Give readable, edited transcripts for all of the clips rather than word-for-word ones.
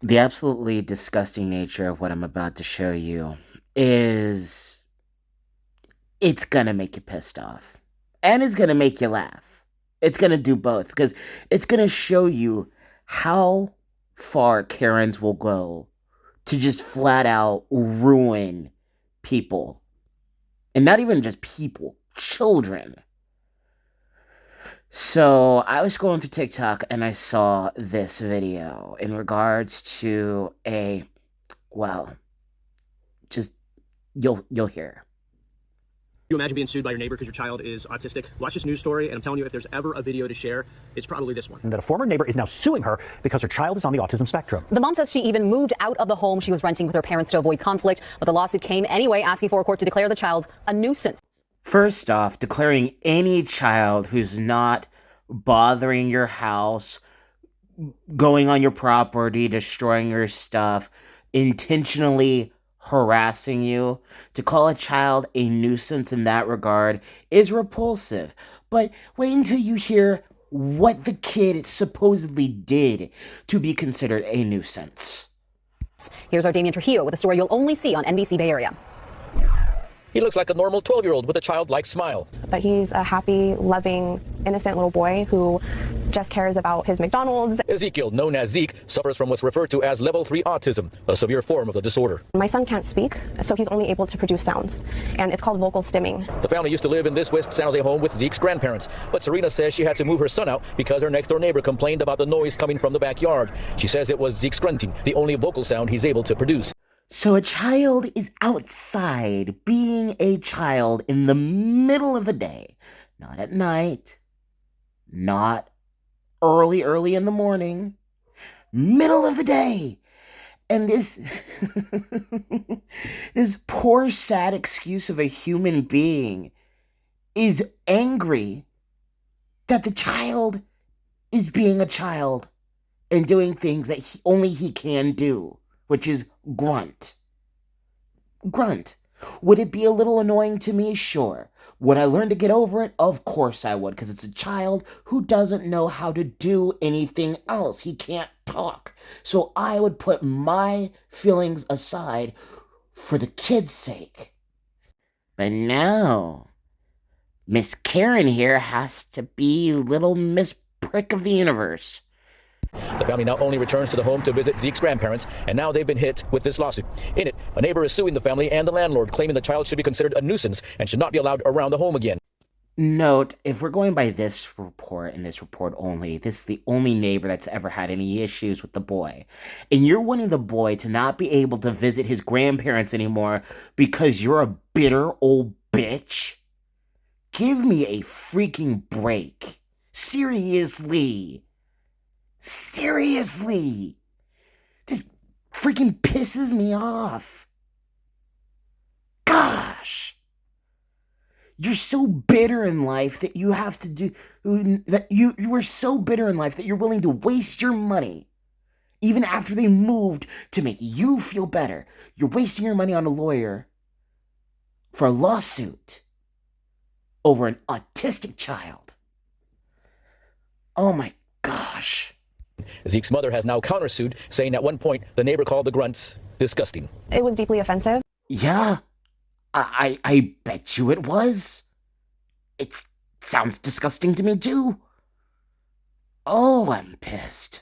The absolutely disgusting nature of what I'm about to show you is it's gonna make you pissed off. And it's gonna make you laugh. It's gonna do both because it's gonna show you how far Karens will go to just flat out ruin people. And not even just people, children. So I was scrolling through TikTok and I saw this video in regards to well, just you'll hear. You imagine being sued by your neighbor because your child is autistic? Watch this news story, and I'm telling you, if there's ever a video to share, it's probably this one. And that a former neighbor is now suing her because her child is on the autism spectrum. The mom says she even moved out of the home she was renting with her parents to avoid conflict, but the lawsuit came anyway, asking for a court to declare the child a nuisance. First off, declaring any child who's not bothering your house, going on your property, destroying your stuff, intentionally harassing you, to call a child a nuisance in that regard is repulsive. But wait until you hear what the kid supposedly did to be considered a nuisance. Here's our Damian Trujillo with a story you'll only see on NBC Bay Area. He looks like a normal 12-year-old with a childlike smile. But he's a happy, loving, innocent little boy who just cares about his McDonald's. Ezekiel, known as Zeke, suffers from what's referred to as level 3 autism, a severe form of the disorder. My son can't speak, so he's only able to produce sounds, and it's called vocal stimming. The family used to live in this West San Jose home with Zeke's grandparents, but Serena says she had to move her son out because her next-door neighbor complained about the noise coming from the backyard. She says it was Zeke's grunting, the only vocal sound he's able to produce. So a child is outside being a child in the middle of the day, not at night, not early in the morning, middle of the day. And this this poor sad excuse of a human being is angry that the child is being a child and doing things that only he can do, which is grunt. Grunt. Would it be a little annoying to me? Sure. Would I learn to get over it? Of course I would, because it's a child who doesn't know how to do anything else. He can't talk. So I would put my feelings aside for the kid's sake. But no. Miss Karen here has to be little Miss Prick of the Universe. The family now only returns to the home to visit Zeke's grandparents, and now they've been hit with this lawsuit. In it, a neighbor is suing the family and the landlord, claiming the child should be considered a nuisance and should not be allowed around the home again. Note, if we're going by this report and this report only, this is the only neighbor that's ever had any issues with the boy. And you're wanting the boy to not be able to visit his grandparents anymore because you're a bitter old bitch? Give me a freaking break. Seriously. Seriously. This freaking pisses me off. Gosh. You're so bitter in life that you have to do that you are so bitter in life that you're willing to waste your money even after they moved to make you feel better. You're wasting your money on a lawyer for a lawsuit over an autistic child. Oh my gosh. Zeke's mother has now countersued, saying at one point the neighbor called the grunts disgusting. It was deeply offensive. Yeah, I bet you it was. It sounds disgusting to me too. Oh, I'm pissed.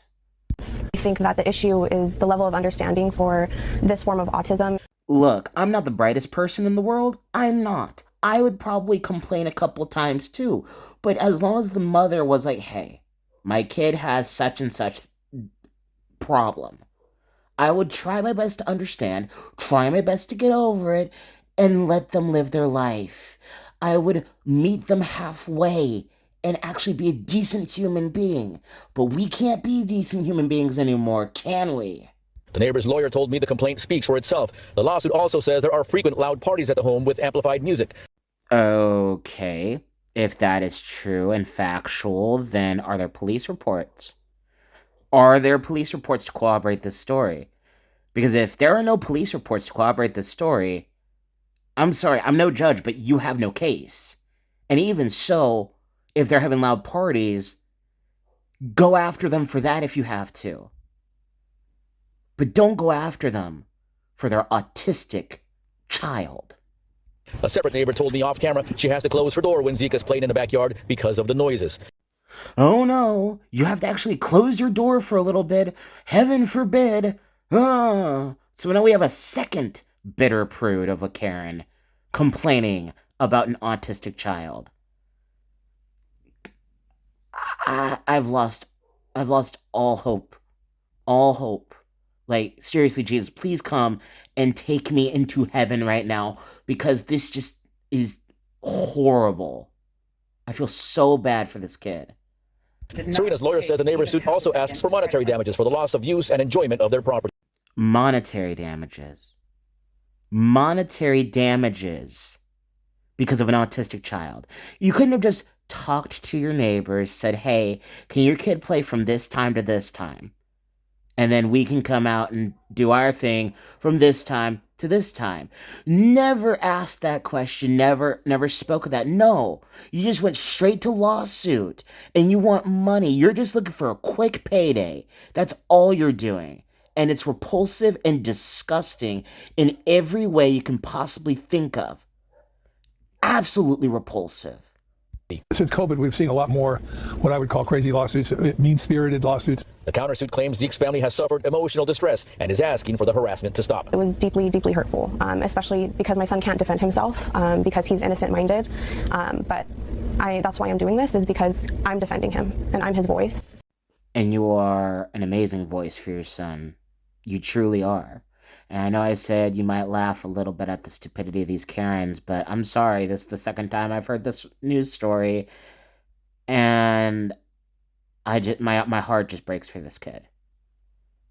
I think that the issue is the level of understanding for this form of autism. Look, I'm not the brightest person in the world. I'm not. I would probably complain a couple times too. But as long as the mother was like, hey, my kid has such and such problem, I would try my best to understand, try my best to get over it, and let them live their life. I would meet them halfway and actually be a decent human being. But we can't be decent human beings anymore, can we? The neighbor's lawyer told me the complaint speaks for itself. The lawsuit also says there are frequent loud parties at the home with amplified music. Okay, if that is true and factual, then are there police reports? Are there police reports to corroborate this story? Because if there are no police reports to corroborate this story, I'm sorry, I'm no judge, but you have no case. And even so, if they're having loud parties, go after them for that if you have to. but don't go after them for their autistic child. A separate neighbor told me off camera she has to close her door when Zeke is playing in the backyard because of the noises. Oh no, you have to actually close your door for a little bit. Heaven forbid. So now we have a second bitter prude of a Karen complaining about an autistic child. I've lost all hope. All hope. Like, seriously, Jesus, please come and take me into heaven right now, because this just is horrible. I feel so bad for this kid. Serena's lawyer says the neighbor's suit also asks for monetary damages for the loss of use and enjoyment of their property. Monetary damages. Monetary damages because of an autistic child. You couldn't have just talked to your neighbors, said, hey, can your kid play from this time to this time? And then we can come out and do our thing from this time to this time. Never asked that question, never spoke of that. No, you just went straight to lawsuit, and you want money. You're just looking for a quick payday. That's all you're doing. And it's repulsive and disgusting in every way you can possibly think of. Absolutely repulsive. Since COVID, we've seen a lot more what I would call crazy lawsuits, mean-spirited lawsuits. The countersuit claims Zeke's family has suffered emotional distress and is asking for the harassment to stop. It was deeply, deeply hurtful, especially because my son can't defend himself because he's innocent-minded. But that's why I'm doing this, is because I'm defending him and I'm his voice. And you are an amazing voice for your son. You truly are. And I know I said you might laugh a little bit at the stupidity of these Karens, but I'm sorry, this is the second time I've heard this news story, and my heart just breaks for this kid.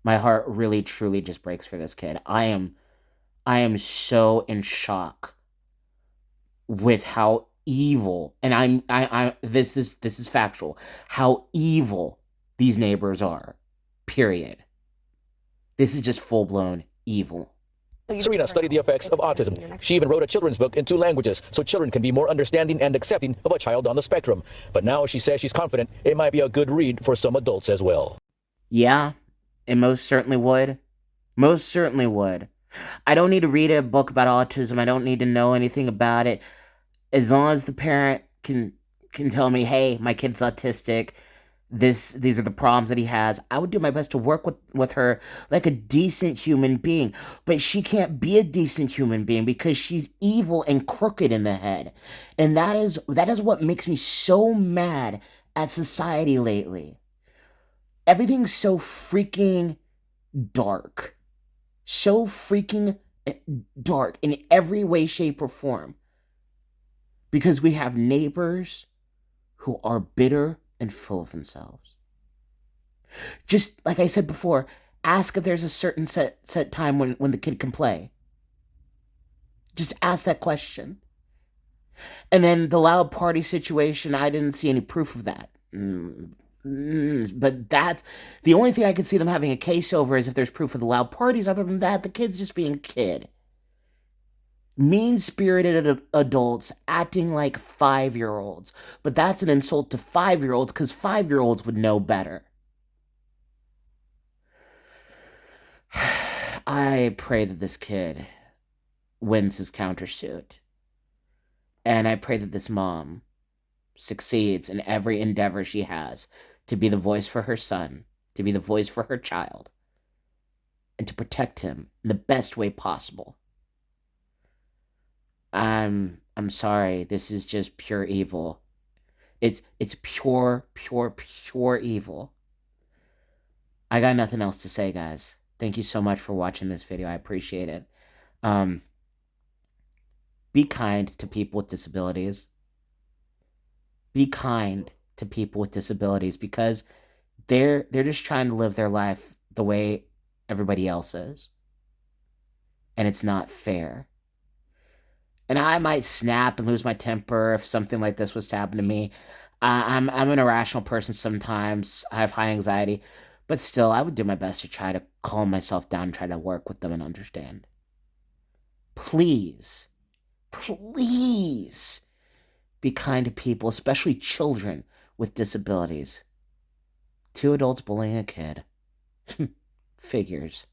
My heart really, truly just breaks for this kid. I am so in shock with how evil, and this is factual, how evil these neighbors are. Period. This is just full-blown evil. Serena studied the effects of autism. She even wrote a children's book in 2 languages so children can be more understanding and accepting of a child on the spectrum. But now she says she's confident it might be a good read for some adults as well. Yeah, it most certainly would. Most certainly would. I don't need to read a book about autism. I don't need to know anything about it. As long as the parent can tell me, hey, my kid's autistic, these are the problems that he has, I would do my best to work with her like a decent human being. But she can't be a decent human being because she's evil and crooked in the head. And that is what makes me so mad at society lately. Everything's so freaking dark. So freaking dark in every way, shape, or form. Because we have neighbors who are bitter and full of themselves. Just like I said before, ask if there's a certain set time when the kid can play. Just ask that question. And then the loud party situation, I didn't see any proof of that. But that's the only thing I could see them having a case over, is if there's proof of the loud parties. Other than that, the kid's just being a kid. Mean-spirited adults acting like 5-year-olds. But that's an insult to 5-year-olds, because 5-year-olds would know better. I pray that this kid wins his countersuit. And I pray that this mom succeeds in every endeavor she has to be the voice for her son, to be the voice for her child, and to protect him in the best way possible. I'm sorry, this is just pure evil. It's pure evil. I got nothing else to say, guys. Thank you so much for watching this video. I appreciate it. Be kind to people with disabilities. Be kind to people with disabilities, because they're just trying to live their life the way everybody else is. And it's not fair. And I might snap and lose my temper if something like this was to happen to me. I'm an irrational person sometimes. I have high anxiety. But still, I would do my best to try to calm myself down and try to work with them and understand. Please, please be kind to people, especially children with disabilities. 2 adults bullying a kid. Figures.